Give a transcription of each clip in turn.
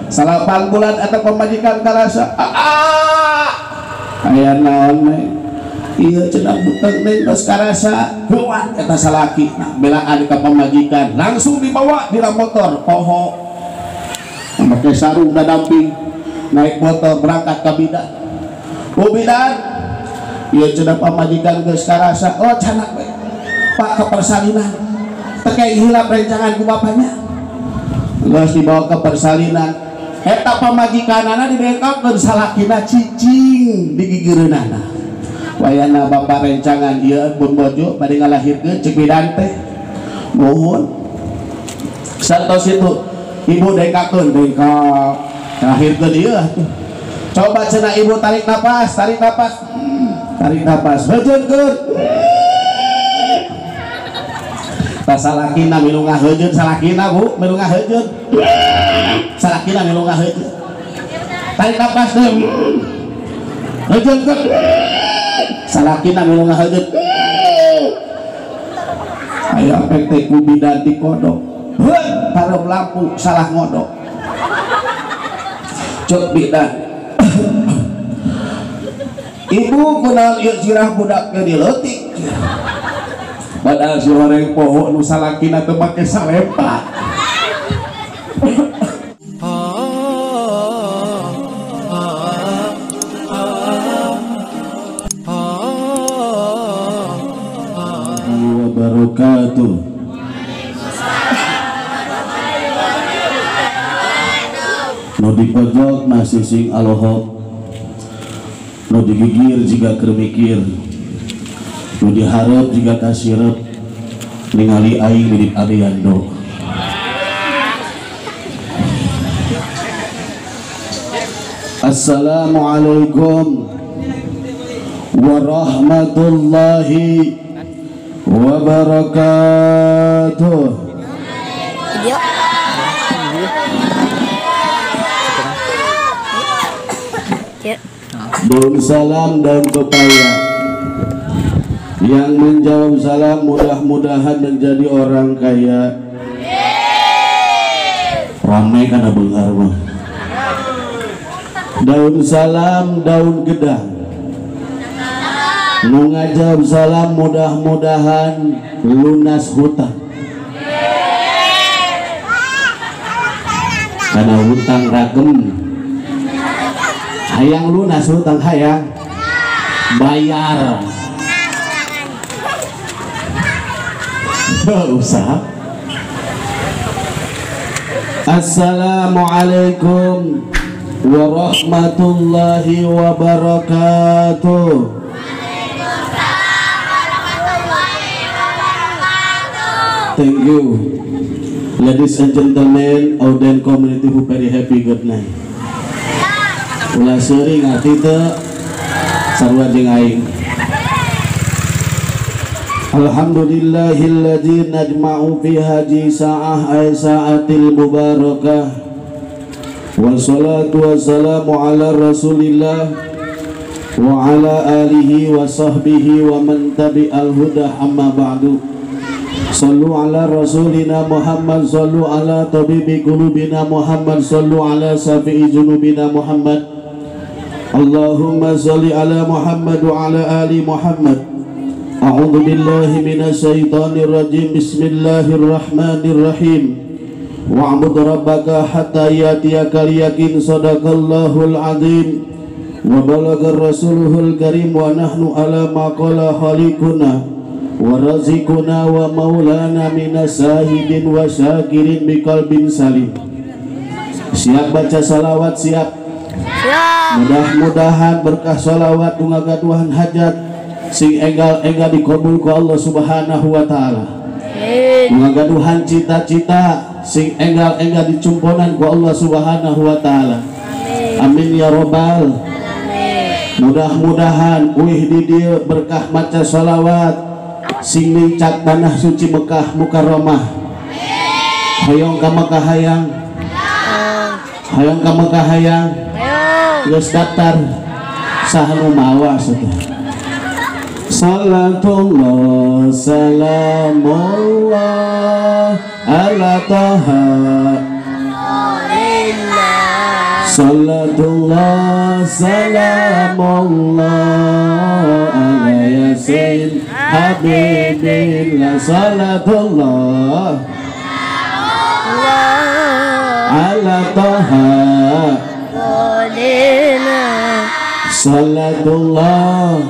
salapan bulan atau pemajikan karasa aya naon we ieu cenah buteng neng tos karasa heuan eta salaki nah belaan ka pamajikan langsung dibawa di motor poho make sarung dadamping naik motor berangkat ke bidan bidan ieu cenah pamajikan geus karasa oh canak we Pak ke persalinan tekei hilap rencangan ku bapaknya geus dibawa ke persalinan eta pamajikanana dibengkokkeun salakina cicing di gigireunana wayana bapak rencangan ieu pun bojo bade ngalahirkeun cek bidan teh mohon santos itu ibu dengkakeun bengkok ngalahirkeun ieu atuh coba cenah ibu tarik napas heujeunkeun ta salakina milu ngahejeun salakina bu milu ngahejeun salakina milu ngahejeun tarik napas deh heujeunkeun salakina milu ngahejeun aya apek teh ku bidan dikodok hareum lampu salah ngodok cek bidan ibu kunaon ieu cirah budak ge dileutik padahal si horeng poho nu salakina teu make salepa wabarakatuh nu di pojok masih sing alohok nu digigir jika keur mikir nu diharap jika kasirep ningali aing mirip Ariando Assalamualaikum warahmatullahi wabarakatuh. Daun salam daun pepaya yang menjawab salam mudah-mudahan menjadi orang kaya. Ramai karena benghar mah. Daun salam daun gedang mengajab salam mudah-mudahan lunas hutang karena hutang ragem hayang lunas hutang hayang bayar gak usah. Assalamualaikum warahmatullahi wabarakatuh. Thank you, ladies and gentlemen, Oden community who very happy good night. Ulah seuring arti teu sarua jeung aing. Alhamdulillahilladzi najma'u fi haji sa'ah ay sa'atil mubarakah. Wassalatu wassalamu ala Rasulillah wa ala alihi wa sahbihi wa man tabi'al huda amma ba'du. Sallu ala rasulina Muhammad, sallu ala tabibi qulubina Muhammad, sallu ala safi'i junubina Muhammad. Allahumma salli ala Muhammad wa ala ali Muhammad. A'udzu billahi minasyaitonir rajim. Bismillahirrahmanirrahim. Wa'bud rabbaka hatta yatiyakal yakin. Shadaqallahul azim wa balagar rasuluhul karim wa nahnu ala ma qala khaliquna wa razikuna wa maulana minas sahidin wa syakirin biqalbin salim. Siap baca salawat? Siap. Mudah-mudahan berkah salawat ngagaduhan hajat sing enggal-enggal dikabul ku Allah subhanahu wa ta'ala. Ngagaduhan cita-cita sing enggal-enggal dicumponan ku Allah subhanahu wa ta'ala. Amin ya robbal. Mudah-mudahan uih di dieu berkah maca salawat sing nincak tanah suci Mekah Mukarramah. Hoyong ka Mekah hayang, hoyong ka Mekah hayang, geus daftar saha nu mawa saudara. Salatullah salamullah ala taha Salatullah salamullah ala yasin habibillah. Salatullah ala taha salatullah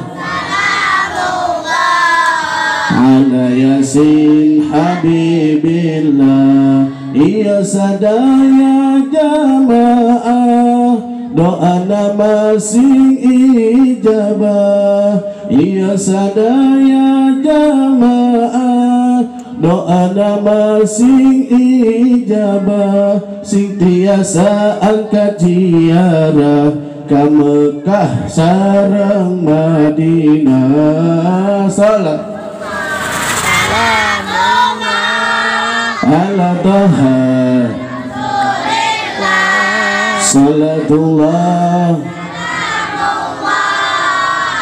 ala yasin habibillah. Iya sadaya jamaah doa masing ijabah. Iya sadaya jamaah doa masing ijabah. Sing tiasa angkat ziarah ka Mekah sareng Madinah. Salat ala taha salatullah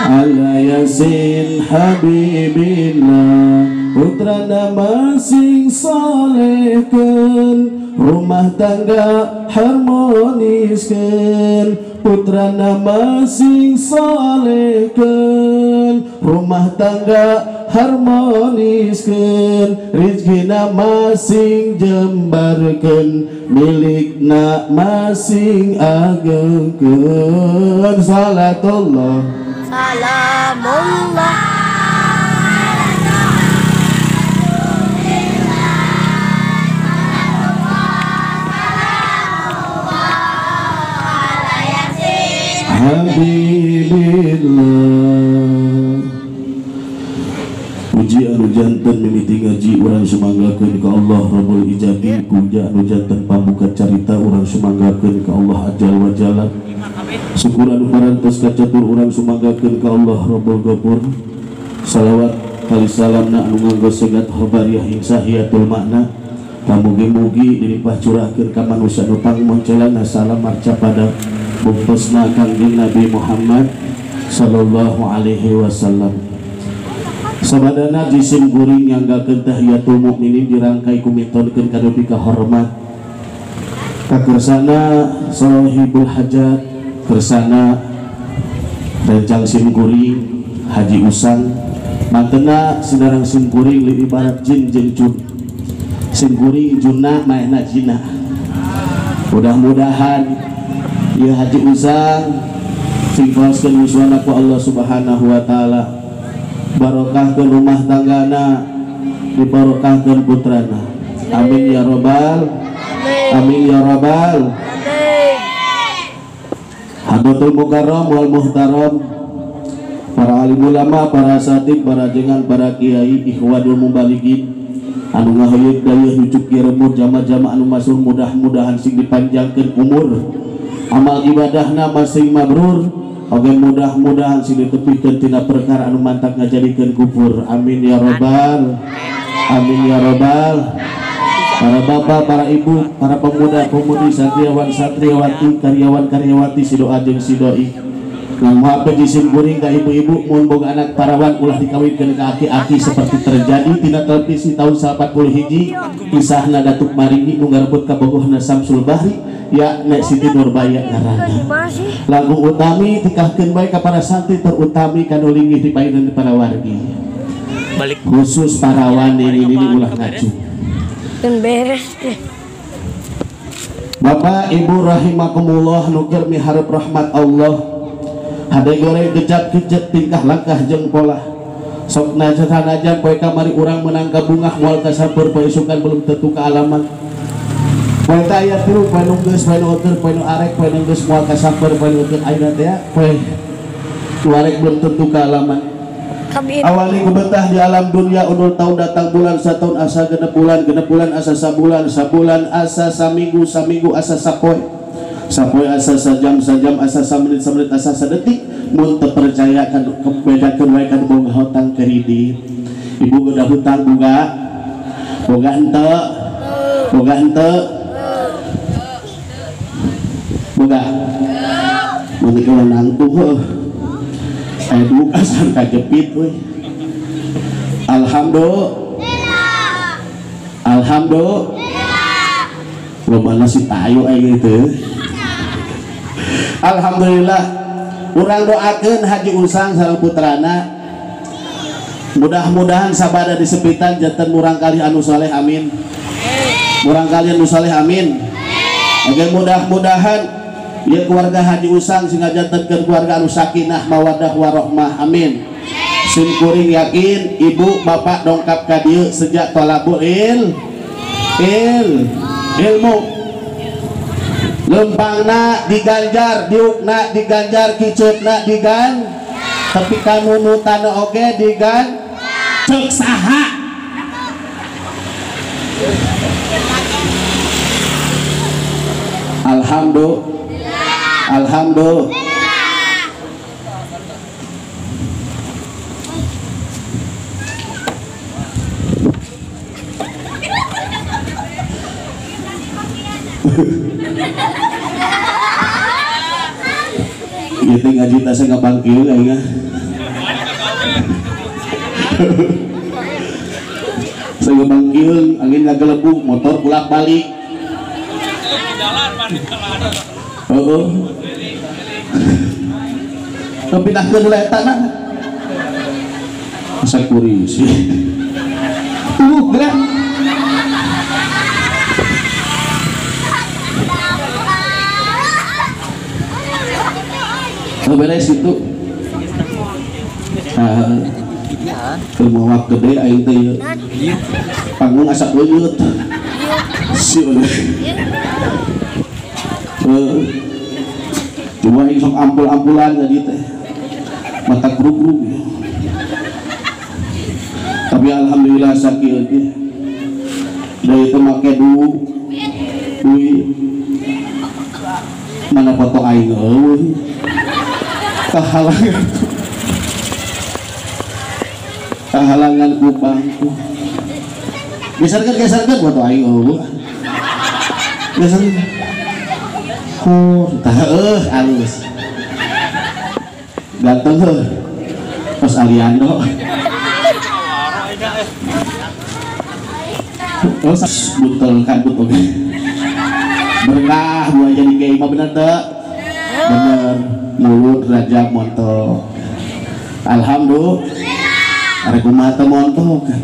ala yasin habibillah. Putrana masing salehkeun rumah tangga harmoniskeun. Putrana masing salehkeun rumah tangga harmoniskeun. Rizkina masing jembarkeun milikna masing agengkeun. Salatullah salamullah habibillah. Puji anu janten mimiti ngaji urang sumanggakeun ka Allah Rabbul Ijabi. Puji anu janten pambuka carita urang sumanggakeun ka Allah Ajal wa Jalla. Syukur anu parantos kacatur urang sumanggakeun ka Allah Rabbul Ghafur. Salawat kali salamna anu nganggo segat khabariah ing sahiatul makna. Kamugi-mugi dilimpah curahkeun ka manusia nu pangmoncelanna salam marca pada bungkusna kangjeng Nabi Muhammad sallallahu alaihi wasallam. Sabadana jisim guring nyanggakeun tahiyatul mukminin dirangkai kumitonkeun kadupi kahormat. Kakersana sahibul hajat kersana rencang sim guring Haji Usang mantena sedarang sim guring li ibarat jin jeung jun. Sim guring junna maehna jina. Mudah-mudahan ya Haji Usang singkoskeun muswana ku Allah Subhanahu wa taala, barokahkeun rumah tanggana, dibarokahkeun putrana. Amin ya robbal amin ya robbal. Hadratul Mukarram wal Muhtaram, para alim ulama, para asatid, para jengan, para kiai, ikhwanul mubalighin anu ngaheuyeuh dayeuh nucuk remut jama-jama anu masuk, mudah-mudahan sing dipanjangkeun umur, amal ibadahna masing mabrur, oge mudah-mudahan sing ditepikeun tina perkara anu mantak ngajadikeun kufur. Amin ya robbal amin ya robbal. Para bapak, para ibu, para pemuda-pemudi, satriawan satriawati, karyawan-karyawati sidoa jeung sidoi nang moal jisim guring ka ibu-ibu mun boga anak parawan ulah dikawinkeun ka aki-aki seperti terjadi tina televisi tahun 41 kisahna Datuk Maringgi nu ngarebut ka bogohna Samsul Bahri ya nek Siti Nurbaya ngaranna. Lagu utami tikahkeun bae ka para santri terutami kanu linggih dipaineun para wargi. Khusus para wani ini ulah ngaju. Beres deh. Bapak Ibu rahimakumullah nuker miharep rahmat Allah. Hade goreng kejat-kejat tingkah langkah jeung pola. Sok sanajan poe kamari urang menang ka bungah moal kasampeur poe isukan belum tentu ka alamat. Poe teh aya tilu poe nu geus poe nu euteur poe nu arek poe nu geus moal kasampeur poe nu euteur ayeuna teh poe nu arek belum tentu ka alamat. Awali kubetah di alam dunia unul tahun datang bulan satahun asa genep bulan asa sabulan asa saminggu asa sapoe asa sajam asa samenit asa sadetik. Mun teu percaya kan bedakeun wae kan boga hutang kredit. Ibu geudah hutang boga henteu boga mun ieu nangtung heuh aya duka san kajepit we. Alhamdulillah lomana si tayo aya gitu. Alhamdulillah urang doakeun Haji Usang sareng putrana mudah-mudahan sabada disepitan janten murang kali anu saleh amin. Murang kali anu saleh amin. Oke, mudah-mudahan ya keluarga Haji Usang sing ngajantenkeun keluarga anu sakinah mawaddah warahmah amin. Sim kuring yakin ibu bapak dongkap ka dieu sejak tolabul ilmu lempangna diganjar diukna diganjar kicutna digan tapi kanunutana oge digan cek saha alhamdulillah gitu ngaji tasnya nggak bangkil kayaknya. Saya nggak bangkil, angin nggak gelebuk, motor pulak balik. Pindah ke letak nak. Masa kuri sih. Gerak. Beres itu rumah gede aing teh panggung asa beuyut sieu cuma aing sok ampul-ampulan tadi teh mata grug-grug tapi alhamdulillah sakieu ge deui teh make duit mana foto aing eueuh kehalangan ku bangku geserkan buat ayo geserkan tah halus ganteng pas Aliando betul kadut oke berkah buat jadi kiai mah bener teh bener mulut raja montok alhamdulillah arek kumaha teh montok kan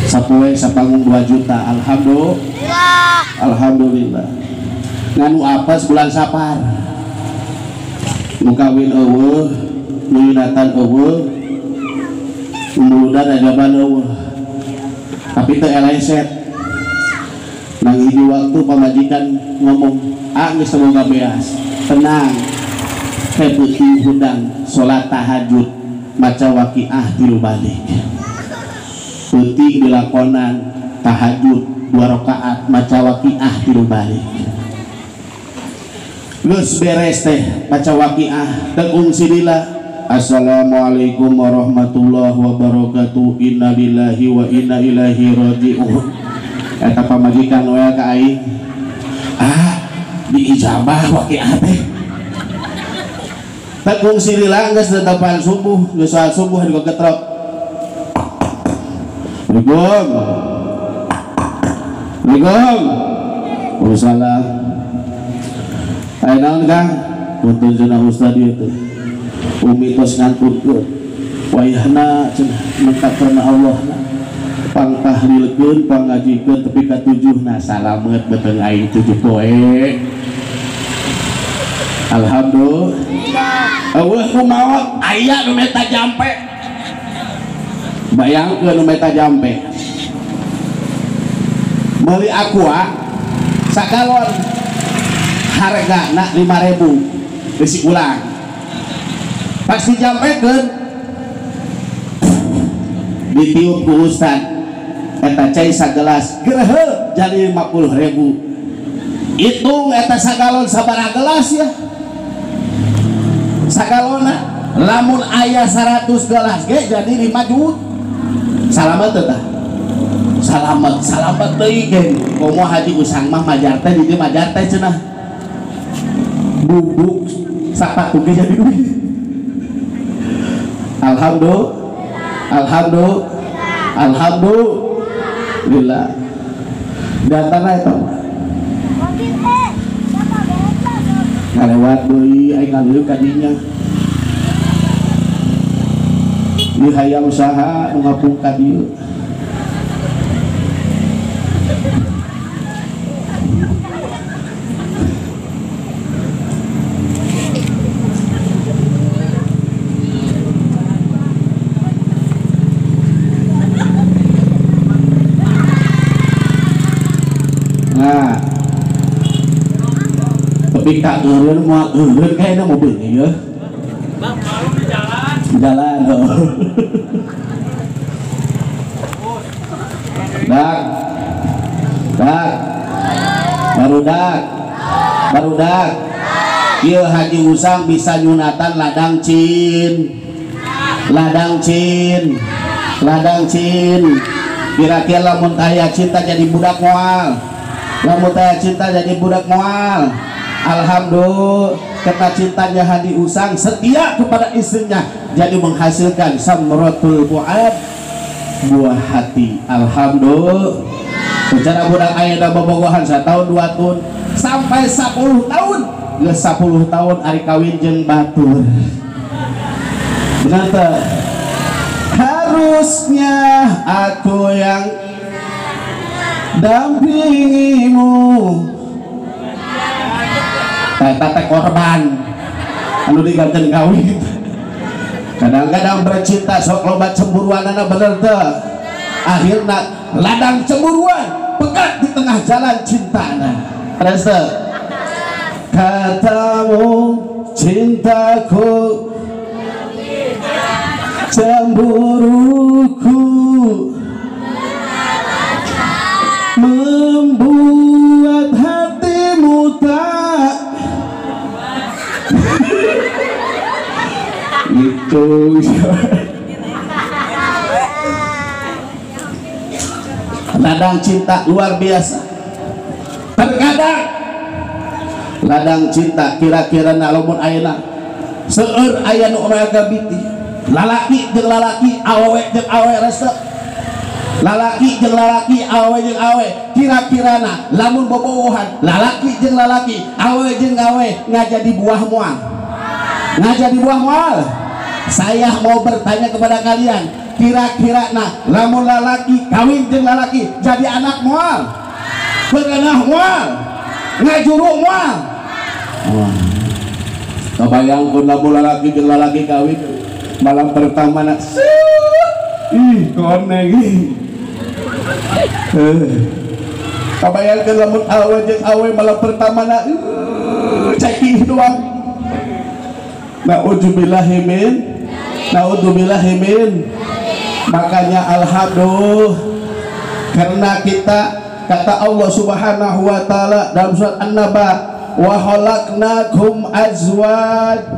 sapoe sapanggung 2 juta alhamdulillah nganu apa sebulan sapar nu kawin eueuh nu yunatan eueuh umudan ajaban eueuh tapi teu eleset nang hiji waktu pamajikan ngomong geus teu boga beas tenang peuting hudang salat tahajud maca waqiah 3 balik peuting dilakonan tahajud 2 rakaat maca waqiah 3 balik geus beres teh maca waqiah tekungsi lila assalamualaikum warahmatullahi wabarakatuh innalillahi wa inna ilaihi raji'un eta pamajikan we ka aing diijabah waqiah teh tekung silila geus depan subuh geus salat subuh di ketrok Assalamualaikum salam aya naon Kang punten cenah ustad ieu teh umi tos nganturkeun wayahna cenah mangkat karena Allah pangtahlilkeun pangajikeun tepi ka 7 salamet beteng aing 7 poe alhamdulillah eueuh kumaha aya nu meta jampe bayangkeun nu meta jampe meuli aqua sakalon hargana 5.000 besi ulang pasti jampekeun ditiup ku ustad eta cai sagelas geureuh jadi 50.000 hitung eta sagalon sabaraha gelas ya sagalona lamun aya 100 gelas ge jadi 5 juta salamet teh salamet deui ge komo Haji Usang mah majar teh di dieu majar teh cenah bubuk sapatu ge jadi duit alhamdulillah datana eta kalewat deui aing ngalieu ka dinya ieu hayang usaha nu ngapung ka dieu. Nah, tapi kak eureun moal eureun kayaknya mobil ya. Bang, malu di jalan. Jalan tuh. Dak, dak, baru dak. Ieu Haji Usang bisa nyunatan ladang cin. Kira-kira lamun aya cinta jadi budak moal. Lamun teh cinta jadi budak moal. Alhamdulillah kata cintanya Haji Usang setia kepada istrinya jadi menghasilkan samratul fuad, buah hati. Alhamdulillah secara budak ayeuna bobogohan 1 tahun 2 tahun sampai 10 tahun geus 10 tahun ari kawin jeung batur. Benar teh? Harusnya aku yang dampingimu, tete korban anu diganten kawin. Kadang-kadang bercinta sok loba cemburuanana bener teh, akhirna ladang cemburuan pegat di tengah jalan cintana. Terus teh katamu cintaku cemburuku membuat hatimu tak itu. Ladang cinta luar biasa. Terkadang ladang cinta kira-kira lamun ayeuna seueur aya nu omega biti lalaki jeung lalaki, awewe jeung awewe resta. Lalaki jeung lalaki, awewe jeung awewe, kira-kirana lamun bobogohan lalaki jeung lalaki, awewe jeung awewe ngajadi buah moal. Ngajadi buah moal. Saya mau bertanya kepada kalian, kira-kira lamun lalaki kawin jeung lalaki jadi anak moal, berenah moal, ngajuru moal. Kebayangkeun lamun lalaki jeung lalaki kawin malam pertama nak ih koneng ih. Kebayangkeun lamun awewe jeung awewe malam pertama nak cekih doang. Naudzubillahi min. Makanya alhamdulillah karena kita kata Allah Subhanahu wa taala dalam surat An-Naba, wa khalaqnakum azwaja.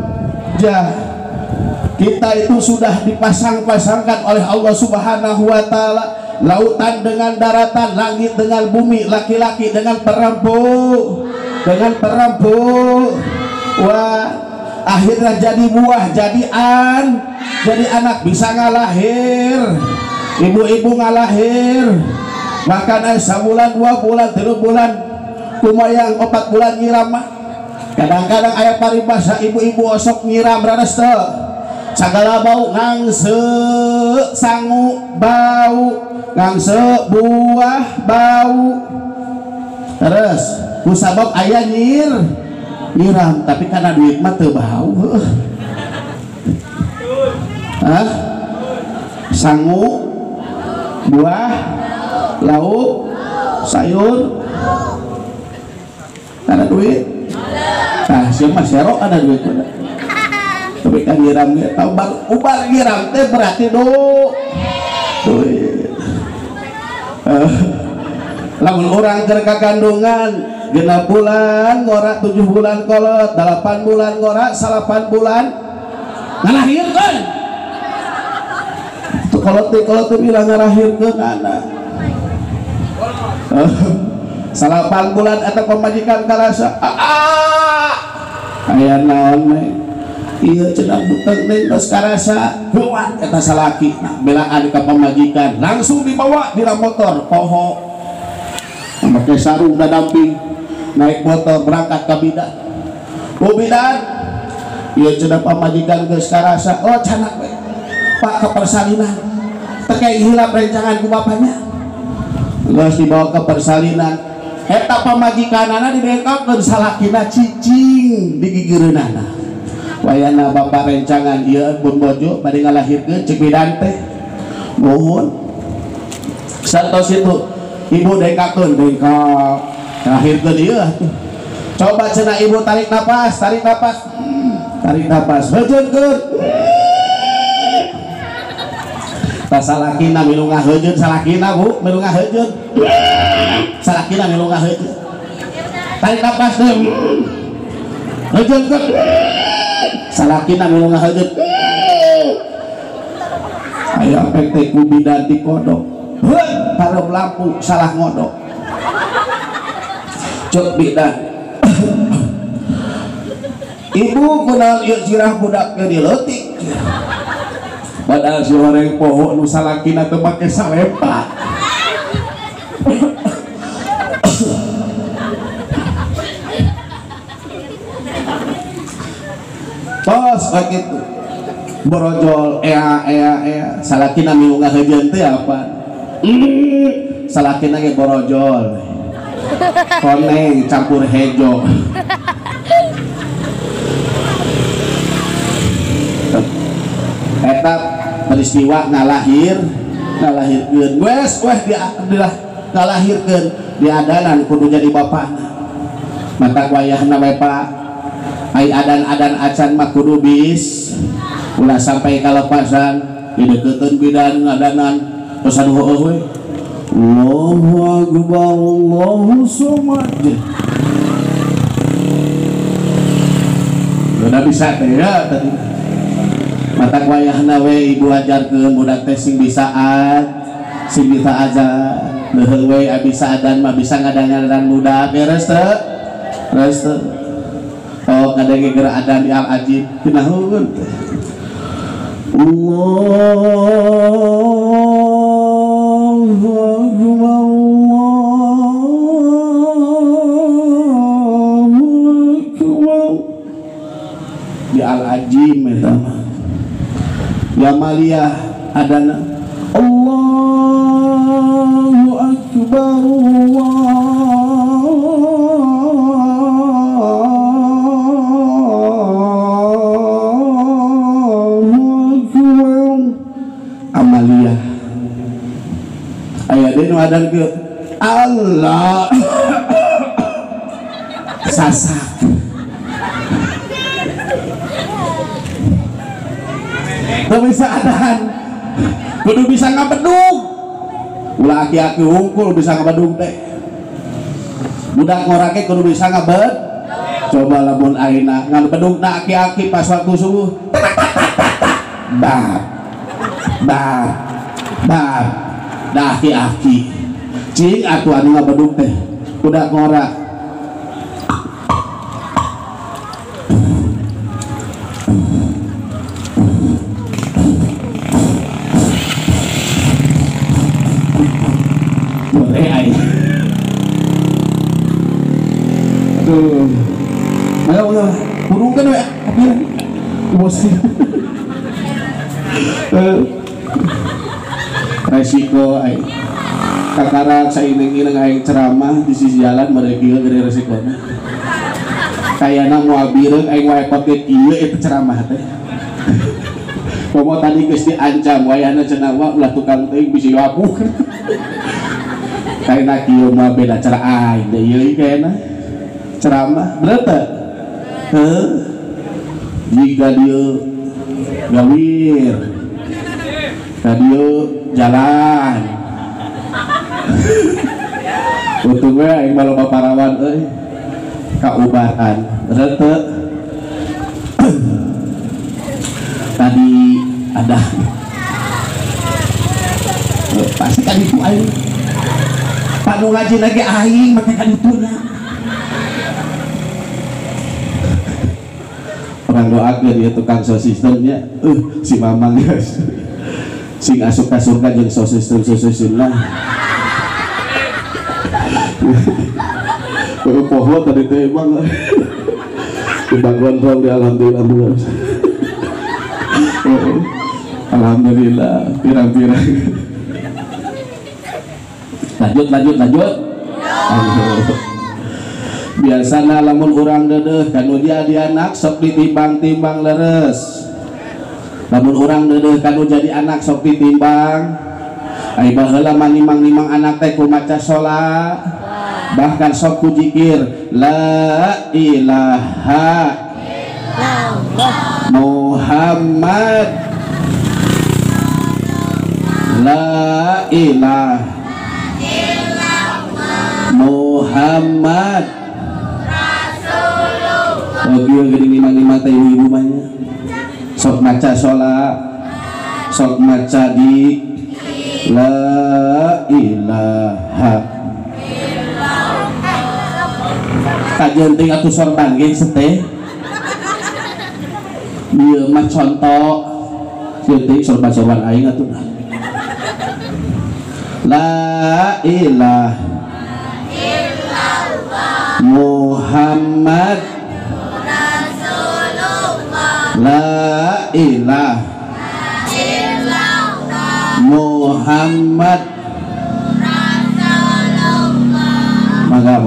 Kita itu sudah dipasang-pasangkan oleh Allah Subhanahu wa taala, lautan dengan daratan, langit dengan bumi, laki-laki dengan perempuan, wah akhirnya jadi buah, jadi anak bisa ngalahir, ibu-ibu ngalahir, makan sebulan 2 bulan 3 bulan kumayang 4 bulan nyiram. Kadang-kadang aya paribasa ibu-ibu osok nyiram ranes teh sagala bau ngangse sangu bau, ngangse buah bau, terus kusabab aya nyiram tapi karena duit mah teu bau. Sangu buah lauk sayur ada duit. Siapa serok ada duit mana? Tapi kan nyiram ge tau ubar nyiram teh berarti duit. Lamun orang keur kagandungan 6 bulan ngora, 7 bulan kolot, 8 bulan ngora, 8 bulan ngalahirkeun. Tuh kolot teh bilang ngalahirkeun anak. 8 bulan eta pamajikan karasa aya naon we ieu cenah buteng ning geus karasa kuat eta salaki belaan ka pamajikan langsung dibawa di motor poho make sarung dadamping naik motor berangkat ka bidan Bobidan ieu cenah pamajikan geus karasa oh canak we Pak ke persalinan tekei hilap rencangan ku bapaknya geus dibawa ke persalinan eta pamajikanana dibengkokkeun salakina cicing di gigireunana wayana bapak rencangan ieu pun bojo bade ngalahirkeun cek bidan teh mohon santos itu ibu dengkakeun bengkok ngalahirkeun ieu coba cenah ibu tarik napas heujeunkeun tas salakina milu ngahejeun salakina bu milu ngahejeun salakina milu ngahejeun tarik napas deh heujeunkeun salakina milu ngahejeun aya pek ku bidan di kodok parem lampu salah ngodok cek bidan ibu kunaon ieu sirah budak ge dileutik padahal si horeng poho nu salakina teu make salepa tos kitu borojol ea salakina milu ngahejeun teh apa salakina ge borojol koneng campur hejo eta peristiwa ngalahirkeun wes dia ngalahirkeun diadanan kudu jadi bapakna mata wayahna we Pak ai adan-adan acan mah kudu bis ulah sampai kalepasan dideukeutkeun bidan ngadanan terus anu heueuh we Allahu akbar Allahu somad udah bisa teh ya tadi mata wayahna we ibu ajarkeun budak teh sing bisa aja leuheung we bisa adan mah bisa ngadangaran budak beres teu oh ngadange geura adan di al-ajib kunaon Allahu akbar Allahu akbar di al-ajib eta mah ya maliyah adana Allahu akbar Allahu akbar amaliyah aya deui nu adan ke Allah sasak kudu bisa adan kudu bisa ngabedug ulah aki-aki hungkul bisa ngabedug teh budak ngorake kudu bisa ngabed coba lamun ayeuna ngabedugna aki-aki pas waktu subuh dah aki-aki cing atuh anu ngabedug teh budak ngorak ayo burung kan we emosi resiko ay kakara sairing-iring aing ceramah di sisi jalan mereka dari resikonya kayaknya mau abireng aing wae pakai kieu itu ceramah teh komo tadi geus diancam wayahna cenah ulah tukang teuing bisi wabuh kayaknya kieu mah beda cara aing deui ieu kayaknya ceramah bener teh jika dia gawir dia jalan untungnya yang malu paparawan kaubatan rete tadi ada pasti kan itu aing pak nu ngaji lagi aing make kan itunya orang doakeun dia tukang sosisnya si mamang guys sing asup ka surga jeung sosis-sosis lah poho tadi teh emang Kita kontrol di alhamdulillah dulu. Alhamdulillah pirang-pirang. Lanjut. Biasana lamun urang dedeh kanu jadi anak sok ditimbang-timbang leres. Lamun urang dedeh kanu jadi anak sok ditimbang. Ai baheula manimang-nimang anak teh ku maca sholat. Bahkan sok ku zikir la ilaha illallah Muhammad la ilaha Muhammad Rasulullah. Oh kieu geuning nimang-nimang teh ibu mahnya. Sok maca sholat, sok maca di la ilaha kajenting atuh sorban ge seteh. Ieu mah contoh. Jenting sorban-sorban aing atuh. La ilaha Muhammad Rasulullah la ilaha Muhammad Rasulullah. Mangga